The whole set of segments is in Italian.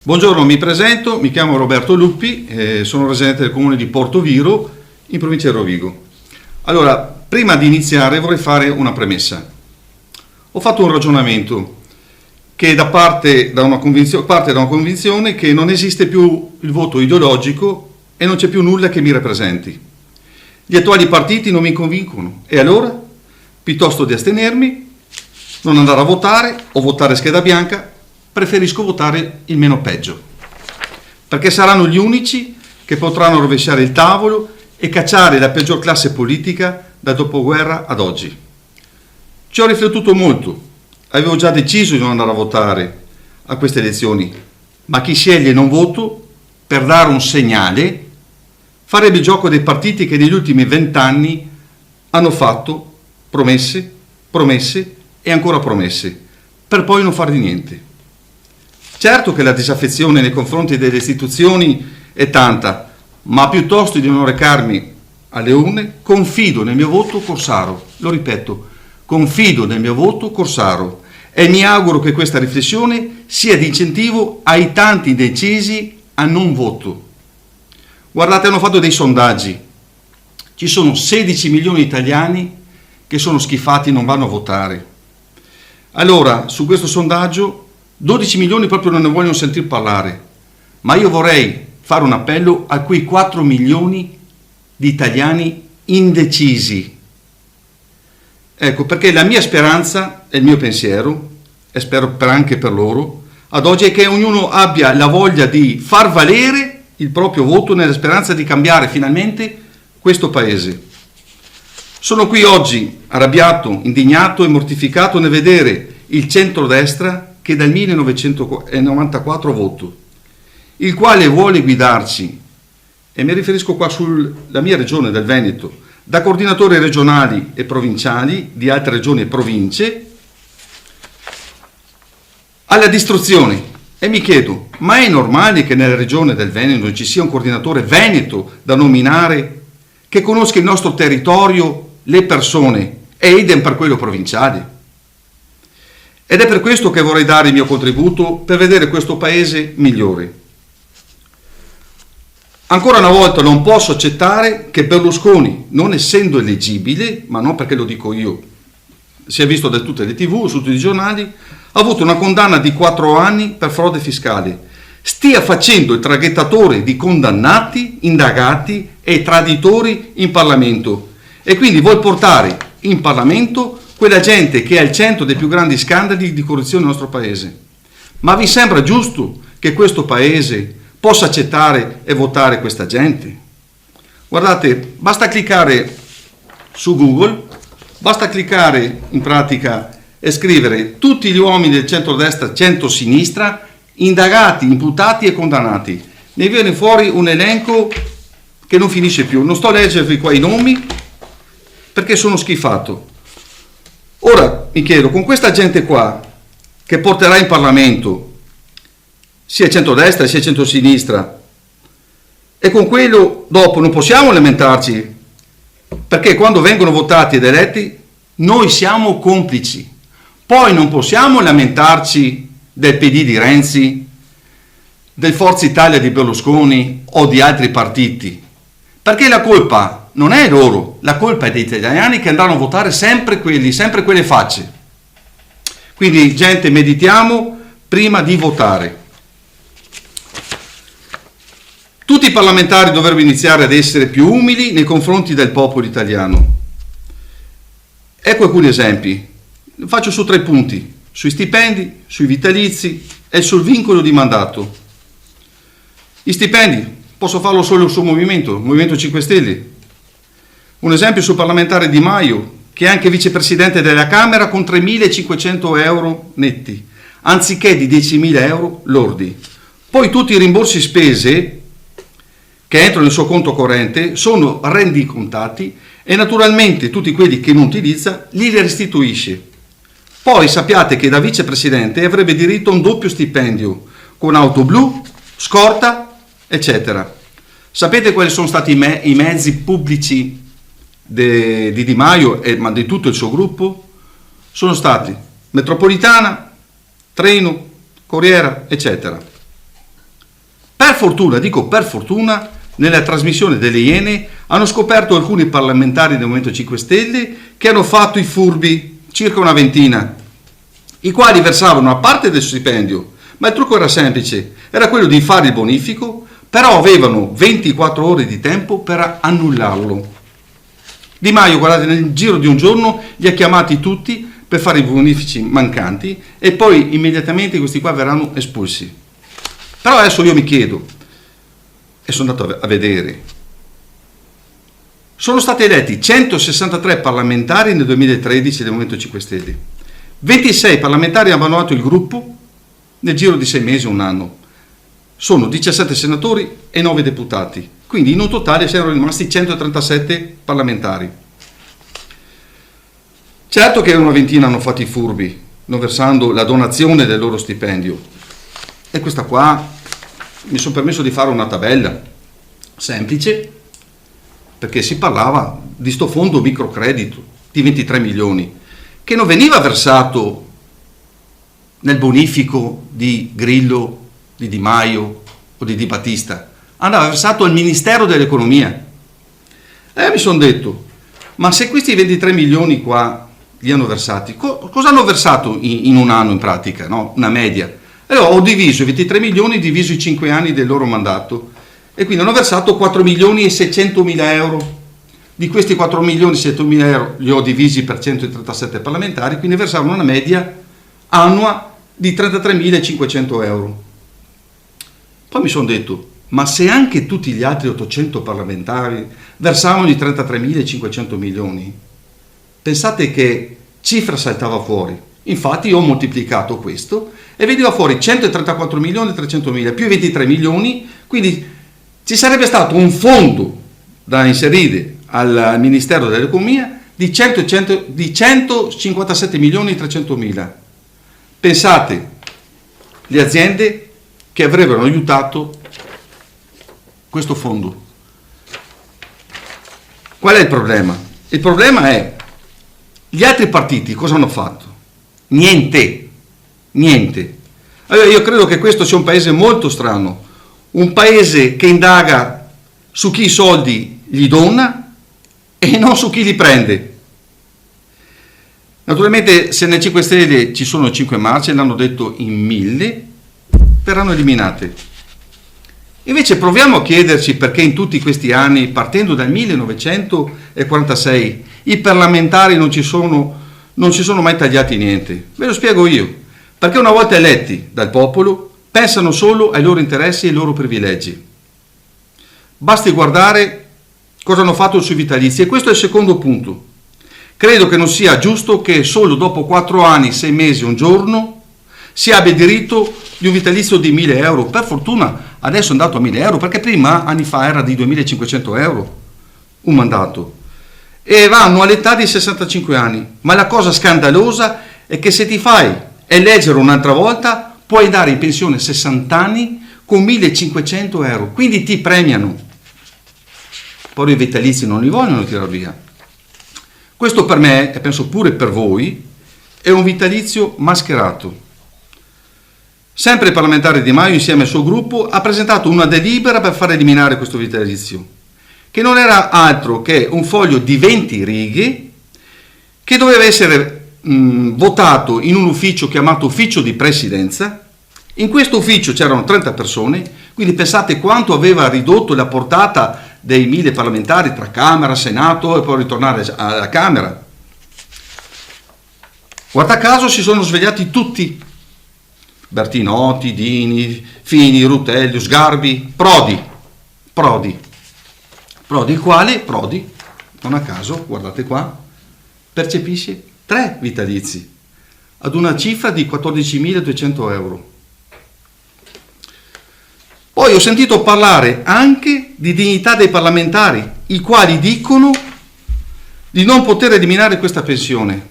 Buongiorno, mi presento, mi chiamo Roberto Luppi, sono residente del comune di Portoviro, in provincia di Rovigo. Allora, prima di iniziare vorrei fare una premessa. Ho fatto un ragionamento che parte da una convinzione che non esiste più il voto ideologico e non c'è più nulla che mi rappresenti. Gli attuali partiti non mi convincono e allora, piuttosto di astenermi, non andare a votare o votare scheda bianca, preferisco votare il meno peggio, perché saranno gli unici che potranno rovesciare il tavolo e cacciare la peggior classe politica dal dopoguerra ad oggi. Ci ho riflettuto molto, avevo già deciso di non andare a votare a queste elezioni, ma chi sceglie non voto per dare un segnale farebbe il gioco dei partiti che negli ultimi 20 anni hanno fatto promesse, promesse e ancora promesse, per poi non fare di niente. Certo che la disaffezione nei confronti delle istituzioni è tanta, ma piuttosto di non recarmi alle urne, confido nel mio voto Corsaro. Lo ripeto, confido nel mio voto Corsaro e mi auguro che questa riflessione sia di incentivo ai tanti indecisi a non voto. Guardate, hanno fatto dei sondaggi. Ci sono 16 milioni di italiani che sono schifati e non vanno a votare. Allora, su questo sondaggio 12 milioni proprio non ne vogliono sentir parlare, ma io vorrei fare un appello a quei 4 milioni di italiani indecisi. Ecco, perché la mia speranza e il mio pensiero, e spero anche per loro, ad oggi è che ognuno abbia la voglia di far valere il proprio voto nella speranza di cambiare finalmente questo paese. Sono qui oggi arrabbiato, indignato e mortificato nel vedere il centrodestra che dal 1994 voto, il quale vuole guidarci, e mi riferisco qua sulla mia regione del Veneto, da coordinatori regionali e provinciali di altre regioni e province, alla distruzione. E mi chiedo, ma è normale che nella regione del Veneto non ci sia un coordinatore veneto da nominare che conosca il nostro territorio, le persone, e idem per quello provinciale? Ed è per questo che vorrei dare il mio contributo per vedere questo paese migliore. Ancora una volta non posso accettare che Berlusconi, non essendo eleggibile, ma non perché lo dico io, si è visto da tutte le TV, su tutti i giornali, ha avuto una condanna di 4 anni per frode fiscale. Stia facendo il traghettatore di condannati, indagati e traditori in Parlamento. E quindi vuol portare in Parlamento quella gente che è al centro dei più grandi scandali di corruzione nel nostro paese. Ma vi sembra giusto che questo paese possa accettare e votare questa gente? Guardate, basta cliccare su Google, basta cliccare in pratica e scrivere tutti gli uomini del centrodestra, centro-sinistra, indagati, imputati e condannati. Ne viene fuori un elenco che non finisce più. Non sto a leggervi qua i nomi perché sono schifato. Ora mi chiedo, con questa gente qua che porterà in Parlamento sia centrodestra sia centrosinistra, e con quello dopo non possiamo lamentarci, perché quando vengono votati ed eletti noi siamo complici. Poi non possiamo lamentarci del PD di Renzi, del Forza Italia di Berlusconi o di altri partiti, perché la colpa non è loro, la colpa è degli italiani che andranno a votare sempre quelle facce. Quindi, gente, meditiamo prima di votare. Tutti i parlamentari dovrebbero iniziare ad essere più umili nei confronti del popolo italiano. Ecco alcuni esempi. Faccio su 3 punti: sui stipendi, sui vitalizi e sul vincolo di mandato. Gli stipendi, posso farlo solo sul Movimento 5 Stelle. Un esempio sul parlamentare Di Maio, che è anche vicepresidente della Camera, con 3.500 euro netti, anziché di 10.000 euro lordi. Poi tutti i rimborsi spese che entrano nel suo conto corrente sono rendicontati e naturalmente tutti quelli che non utilizza li restituisce. Poi sappiate che da vicepresidente avrebbe diritto a un doppio stipendio, con auto blu, scorta, eccetera. Sapete quali sono stati i mezzi pubblici di Di Maio, ma di tutto il suo gruppo? Sono stati metropolitana, treno, corriera, eccetera. fortuna, dico per fortuna, nella trasmissione delle Iene hanno scoperto alcuni parlamentari del Movimento 5 Stelle che hanno fatto i furbi, circa una ventina, i quali versavano una parte del stipendio, ma il trucco era semplice, era quello di fare il bonifico, però avevano 24 ore di tempo per annullarlo. Di Maio, guardate, nel giro di un giorno li ha chiamati tutti per fare i bonifici mancanti e poi immediatamente questi qua verranno espulsi. Però adesso io mi chiedo, e sono andato a vedere, sono stati eletti 163 parlamentari nel 2013 del Movimento 5 Stelle, 26 parlamentari hanno abbandonato il gruppo nel giro di 6 mesi, un anno, sono 17 senatori e 9 deputati, quindi in un totale erano rimasti 137 parlamentari. Certo che una ventina hanno fatto i furbi, non versando la donazione del loro stipendio. E questa qua mi sono permesso di fare una tabella semplice, perché si parlava di sto fondo microcredito di 23 milioni, che non veniva versato nel bonifico di Grillo, di Di Maio o di Di Battista, andava versato al Ministero dell'Economia. E mi sono detto, ma se questi 23 milioni qua li hanno versati, cosa hanno versato in un anno in pratica, no? Una media. E ho diviso i 23 milioni diviso i 5 anni del loro mandato e quindi hanno versato 4 milioni e 600 mila euro. Di questi 4 milioni e 600 mila euro li ho divisi per 137 parlamentari, quindi versavano una media annua di 33.500 euro. Poi mi sono detto, ma se anche tutti gli altri 800 parlamentari versavano di 33.500 milioni, pensate che cifra saltava fuori? Infatti ho moltiplicato questo e veniva fuori 134 milioni e 300 mila più i 23 milioni, quindi ci sarebbe stato un fondo da inserire al Ministero dell'Economia di 157 milioni e 300 mila. Pensate, le aziende che avrebbero aiutato questo fondo. Qual è il problema? Il problema è, gli altri partiti cosa hanno fatto? Niente. Allora io credo che questo sia un paese molto strano, un paese che indaga su chi i soldi gli dona e non su chi li prende. Naturalmente se nel 5 Stelle ci sono 5 marce, l'hanno detto in 1000, verranno eliminate. Invece proviamo a chiederci perché in tutti questi anni, partendo dal 1946, i parlamentari non ci sono mai tagliati niente. Ve lo spiego io. Perché una volta eletti dal popolo, pensano solo ai loro interessi e ai loro privilegi. Basti guardare cosa hanno fatto sui vitalizi. E questo è il secondo punto. Credo che non sia giusto che solo dopo 4 anni, 6 mesi, un giorno, si abbia diritto di un vitalizio di 1.000 euro. Per fortuna adesso è andato a 1.000 euro, perché prima, anni fa, era di 2.500 euro un mandato. E vanno all'età di 65 anni. Ma la cosa scandalosa è che se ti fai eleggere un'altra volta, puoi andare in pensione a 60 anni con 1.500 euro. Quindi ti premiano. Poi i vitalizi non li vogliono tirare via. Questo per me, e penso pure per voi, è un vitalizio mascherato. Sempre il parlamentare Di Maio, insieme al suo gruppo, ha presentato una delibera per far eliminare questo vitalizio, che non era altro che un foglio di 20 righe che doveva essere votato in un ufficio chiamato ufficio di presidenza. In questo ufficio c'erano 30 persone, quindi pensate quanto aveva ridotto la portata dei 1000 parlamentari tra Camera, Senato e poi ritornare alla Camera. Guarda caso si sono svegliati tutti: Bertinotti, Dini, Fini, Rutelli, Sgarbi, Prodi, il quale, non a caso, guardate qua, percepisce 3 vitalizi ad una cifra di 14.200 euro. Poi ho sentito parlare anche di dignità dei parlamentari, i quali dicono di non poter eliminare questa pensione.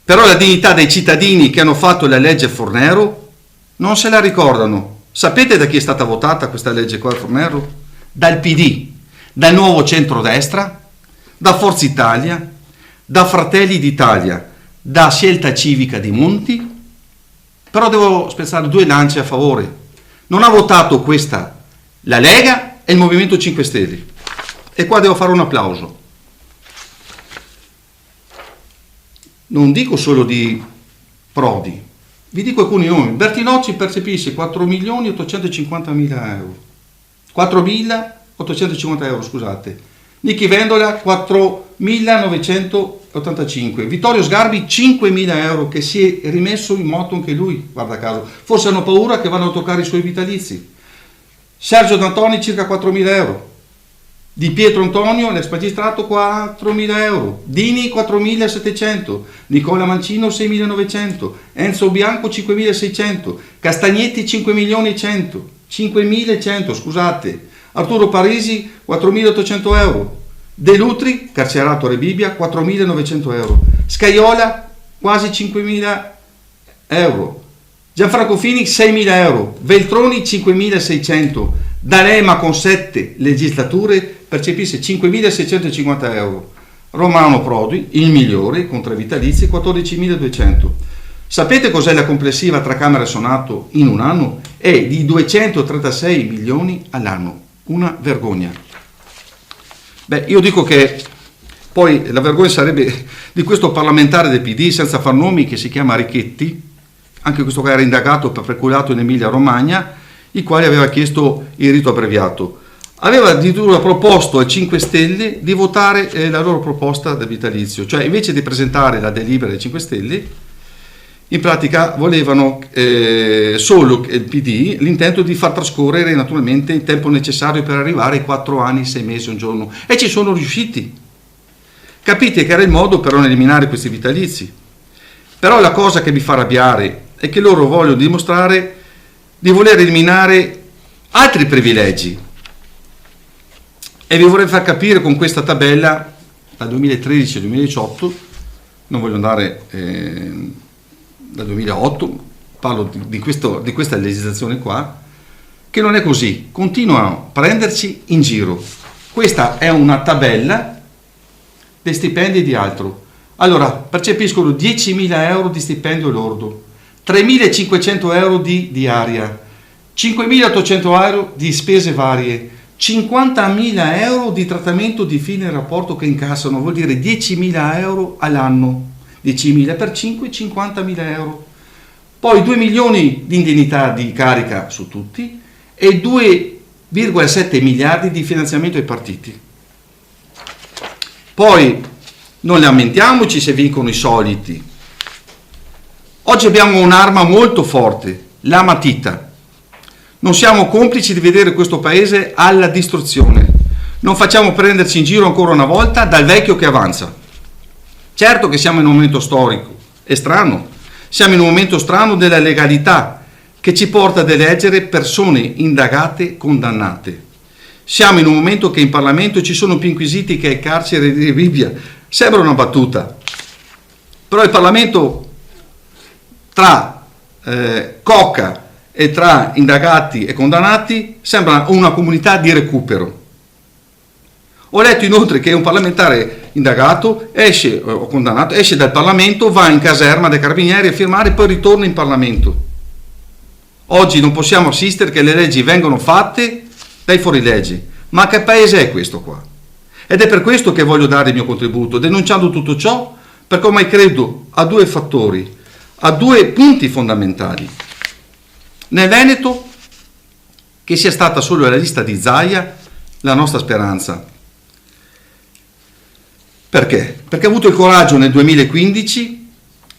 Però la dignità dei cittadini che hanno fatto la legge Fornero non se la ricordano. Sapete da chi è stata votata questa legge qua, Fornero? Dal PD, dal Nuovo Centrodestra, da Forza Italia, da Fratelli d'Italia, da Scelta Civica di Monti. Però devo spezzare 2 lance a favore. Non ha votato questa la Lega e il Movimento 5 Stelle. E qua devo fare un applauso. Non dico solo di Prodi, vi dico alcuni nomi. Bertinotti percepisce 4.850.000 euro. 4.850 euro, scusate. Nichi Vendola 4.985. Vittorio Sgarbi 5.000 euro, che si è rimesso in moto anche lui, guarda caso. Forse hanno paura che vanno a toccare i suoi vitalizi. Sergio D'Antoni circa 4.000 euro. Di Pietro Antonio, l'ex magistrato, 4.000 euro. Dini 4.700. Nicola Mancino 6.900. Enzo Bianco 5.600. Castagnetti 5.100. 5.100, scusate. Arturo Parisi 4.800 euro. De Lutri, carcerato a Rebibbia, 4.900 euro. Scaiola quasi 5.000 euro. Gianfranco Fini 6.000 euro. Veltroni 5.600. D'Alema con 7 legislature percepisce 5.650 euro. Romano Prodi, il migliore, con 3 vitalizi, 14.200. Sapete cos'è la complessiva tra Camera e Senato in un anno? È di 236 milioni all'anno. Una vergogna. Beh, io dico che poi la vergogna sarebbe di questo parlamentare del PD, senza far nomi, che si chiama Richetti, anche questo che era indagato per peculato in Emilia Romagna, il quale aveva chiesto il rito abbreviato. Aveva addirittura proposto ai 5 Stelle di votare la loro proposta del vitalizio, cioè invece di presentare la delibera dei 5 Stelle, in pratica volevano solo il PD l'intento di far trascorrere naturalmente il tempo necessario per arrivare ai 4 anni, 6 mesi, un giorno, e ci sono riusciti. Capite che era il modo per non eliminare questi vitalizi. Però la cosa che mi fa arrabbiare è che loro vogliono dimostrare di voler eliminare altri privilegi. E vi vorrei far capire con questa tabella dal 2013 al 2018, non voglio andare dal 2008, parlo di questa legislazione qua, che non è così, continuano a prenderci in giro. Questa è una tabella dei stipendi di altro. Allora, percepiscono 10.000 euro di stipendio lordo, 3.500 euro di diaria, 5.800 euro di spese varie, 50.000 euro di trattamento di fine rapporto che incassano, vuol dire 10.000 euro all'anno, 10.000 per 5, 50.000 euro. Poi 2 milioni di indennità di carica su tutti e 2,7 miliardi di finanziamento ai partiti. Poi non lamentiamoci se vincono i soliti. Oggi abbiamo un'arma molto forte, la matita. Non siamo complici di vedere questo paese alla distruzione. Non facciamo prenderci in giro ancora una volta dal vecchio che avanza. Certo che siamo in un momento storico e strano. Siamo in un momento strano della legalità che ci porta ad eleggere persone indagate, condannate. Siamo in un momento che in Parlamento ci sono più inquisiti che ai carceri di Rebibbia. Sembra una battuta. Però il Parlamento tra coca e tra indagati e condannati sembra una comunità di recupero. Ho letto inoltre che un parlamentare indagato esce o condannato, esce dal Parlamento, va in caserma dei carabinieri a firmare e poi ritorna in Parlamento. Oggi non possiamo assistere che le leggi vengono fatte dai fuorilegge. Ma che paese è questo qua? Ed è per questo che voglio dare il mio contributo, denunciando tutto ciò, perché ormai credo a 2 fattori, a 2 punti fondamentali. Nel Veneto, che sia stata solo la lista di Zaia la nostra speranza. Perché? Perché ha avuto il coraggio nel 2015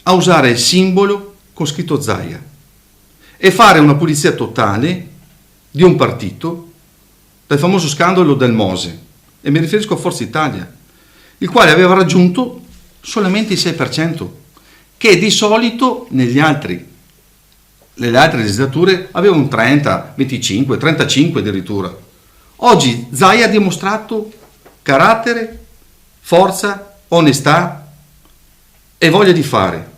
a usare il simbolo con scritto Zaia e fare una pulizia totale di un partito dal famoso scandalo del Mose, e mi riferisco a Forza Italia, il quale aveva raggiunto solamente il 6%, che di solito nelle altre legislature aveva un 30, 25, 35 addirittura. Oggi Zaia ha dimostrato carattere, forza, onestà e voglia di fare.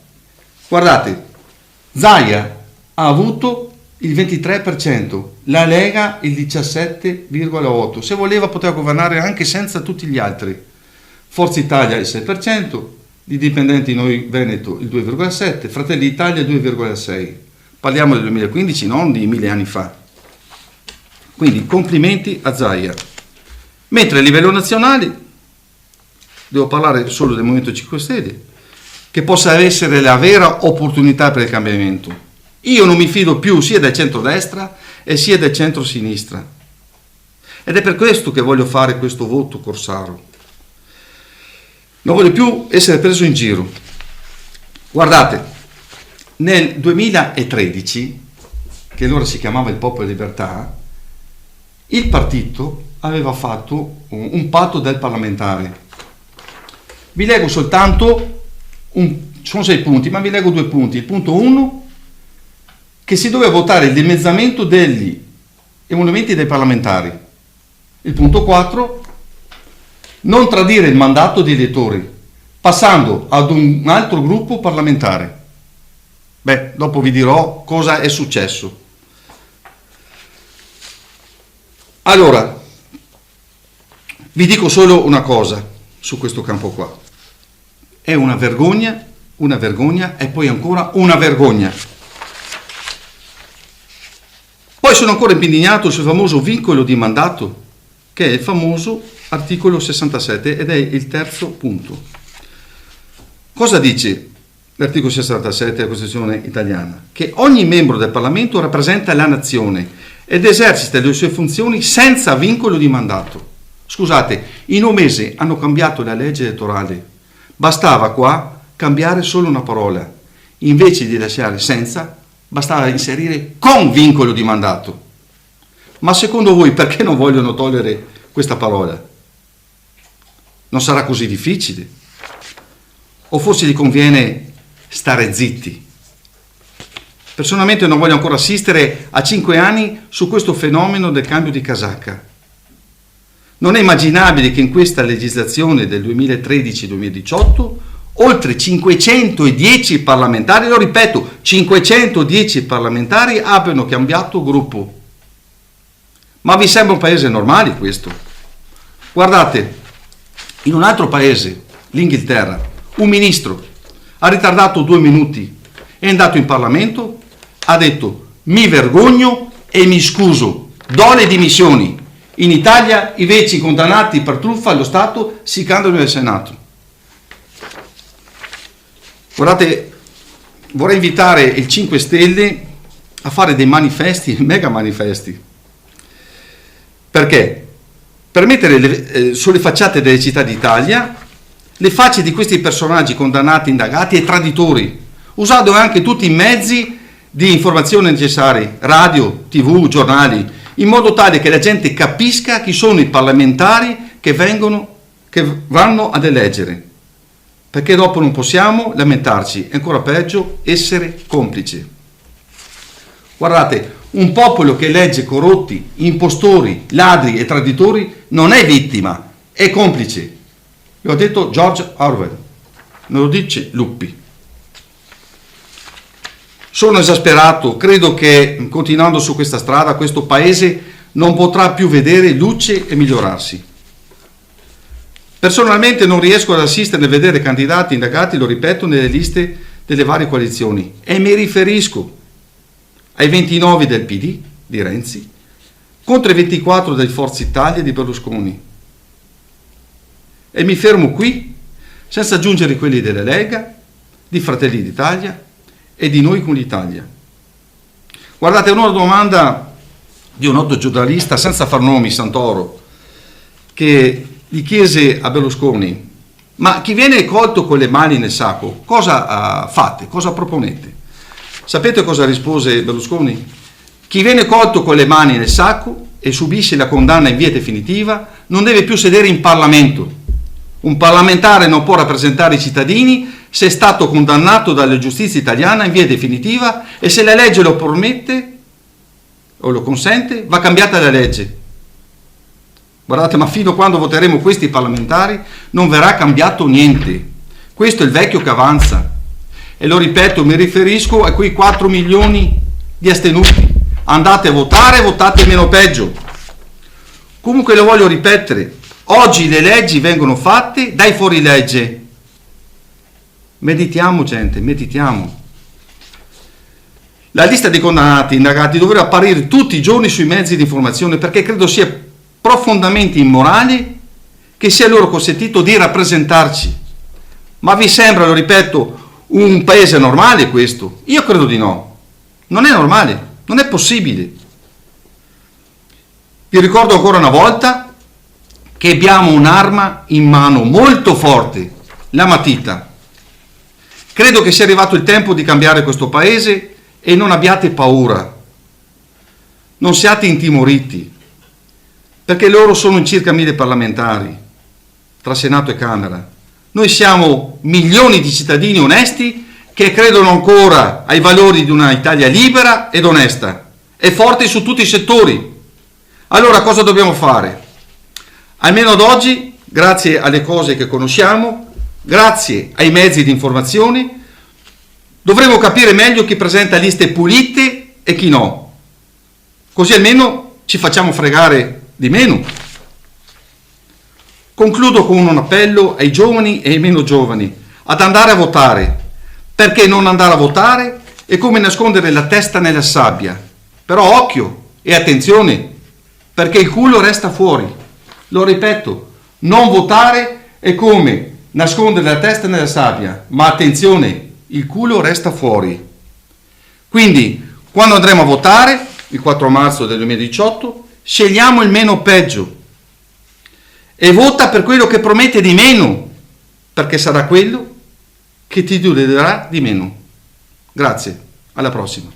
Guardate, Zaia ha avuto il 23%, la Lega il 17,8%. Se voleva poteva governare anche senza tutti gli altri. Forza Italia il 6%, di dipendenti noi Veneto il 2,7%, Fratelli d'Italia il 2,6%. Parliamo del 2015, non di 1000 anni fa. Quindi complimenti a Zaia. Mentre a livello nazionale, devo parlare solo del Movimento 5 Stelle, che possa essere la vera opportunità per il cambiamento. Io non mi fido più sia del centrodestra e sia del centrosinistra. Ed è per questo che voglio fare questo voto corsaro. Non voglio più essere preso in giro. Guardate, nel 2013, che allora si chiamava il Popolo e Libertà, il partito aveva fatto un patto del parlamentare. Vi leggo soltanto, sono 6 punti, ma vi leggo 2 punti. Il punto 1, che si doveva votare il dimezzamento degli emolumenti dei parlamentari. Il punto 4, non tradire il mandato degli elettori, passando ad un altro gruppo parlamentare. Beh, dopo vi dirò cosa è successo. Allora, vi dico solo una cosa su questo campo qua. È una vergogna e poi ancora una vergogna. Poi sono ancora impegnato sul famoso vincolo di mandato, che è il famoso articolo 67 ed è il terzo punto. Cosa dice l'articolo 67 della Costituzione italiana? Che ogni membro del Parlamento rappresenta la nazione ed esercita le sue funzioni senza vincolo di mandato. Scusate, in un mese hanno cambiato la legge elettorale. Bastava qua cambiare solo una parola. Invece di lasciare senza, bastava inserire con vincolo di mandato. Ma secondo voi perché non vogliono togliere questa parola? Non sarà così difficile? O forse gli conviene stare zitti? Personalmente non voglio ancora assistere a 5 anni su questo fenomeno del cambio di casacca. Non è immaginabile che in questa legislazione del 2013-2018 oltre 510 parlamentari, lo ripeto, 510 parlamentari abbiano cambiato gruppo. Ma vi sembra un paese normale questo? Guardate, in un altro paese, l'Inghilterra, un ministro ha ritardato 2 minuti, è andato in Parlamento, ha detto mi vergogno e mi scuso, do le dimissioni. In Italia invece i condannati per truffa allo Stato si candidano nel Senato. Guardate, vorrei invitare il 5 Stelle a fare dei manifesti, mega manifesti. Perché? Per mettere sulle facciate delle città d'Italia le facce di questi personaggi condannati, indagati e traditori, usando anche tutti i mezzi di informazione necessari, radio, tv, giornali, in modo tale che la gente capisca chi sono i parlamentari che vanno ad eleggere. Perché dopo non possiamo lamentarci, è ancora peggio essere complici. Guardate, un popolo che elegge corrotti, impostori, ladri e traditori non è vittima, è complice. Lo ha detto George Orwell, non lo dice Luppi. Sono esasperato, credo che continuando su questa strada questo paese non potrà più vedere luce e migliorarsi. Personalmente non riesco ad assistere e vedere candidati indagati, lo ripeto, nelle liste delle varie coalizioni e mi riferisco ai 29 del PD di Renzi contro i 24 del Forza Italia di Berlusconi. E mi fermo qui, senza aggiungere quelli della Lega, di Fratelli d'Italia e di Noi con l'Italia. Guardate, una domanda di un noto giornalista, senza far nomi, Santoro, che gli chiese a Berlusconi: ma chi viene colto con le mani nel sacco, cosa fate, cosa proponete? Sapete cosa rispose Berlusconi? Chi viene colto con le mani nel sacco e subisce la condanna in via definitiva non deve più sedere in Parlamento. Un parlamentare non può rappresentare i cittadini se è stato condannato dalla giustizia italiana in via definitiva e se la legge lo permette o lo consente, va cambiata la legge. Guardate, ma fino a quando voteremo questi parlamentari non verrà cambiato niente. Questo è il vecchio che avanza. E lo ripeto, mi riferisco a quei 4 milioni di astenuti. Andate a votare, votate meno peggio. Comunque lo voglio ripetere, oggi le leggi vengono fatte dai fuorilegge. Meditiamo gente, meditiamo. La lista dei condannati indagati dovrebbe apparire tutti i giorni sui mezzi di informazione, perché credo sia profondamente immorale che sia loro consentito di rappresentarci. Ma vi sembra, lo ripeto, un paese normale questo? Io credo di no. Non è normale, non è possibile. Vi ricordo ancora una volta che abbiamo un'arma in mano molto forte, la matita. Credo che sia arrivato il tempo di cambiare questo paese e non abbiate paura. Non siate intimoriti, perché loro sono in circa 1000 parlamentari, tra Senato e Camera. Noi siamo milioni di cittadini onesti che credono ancora ai valori di una Italia libera ed onesta e forte su tutti i settori. Allora cosa dobbiamo fare? Almeno ad oggi, grazie alle cose che conosciamo, grazie ai mezzi di informazione, dovremo capire meglio chi presenta liste pulite e chi no. Così almeno ci facciamo fregare di meno. Concludo con un appello ai giovani e ai meno giovani ad andare a votare, perché non andare a votare è come nascondere la testa nella sabbia. Però occhio e attenzione, perché il culo resta fuori. Lo ripeto, non votare è come nascondere la testa nella sabbia, ma attenzione, il culo resta fuori. Quindi, quando andremo a votare, il 4 marzo del 2018, scegliamo il meno peggio e vota per quello che promette di meno, perché sarà quello che ti durerà di meno. Grazie, alla prossima.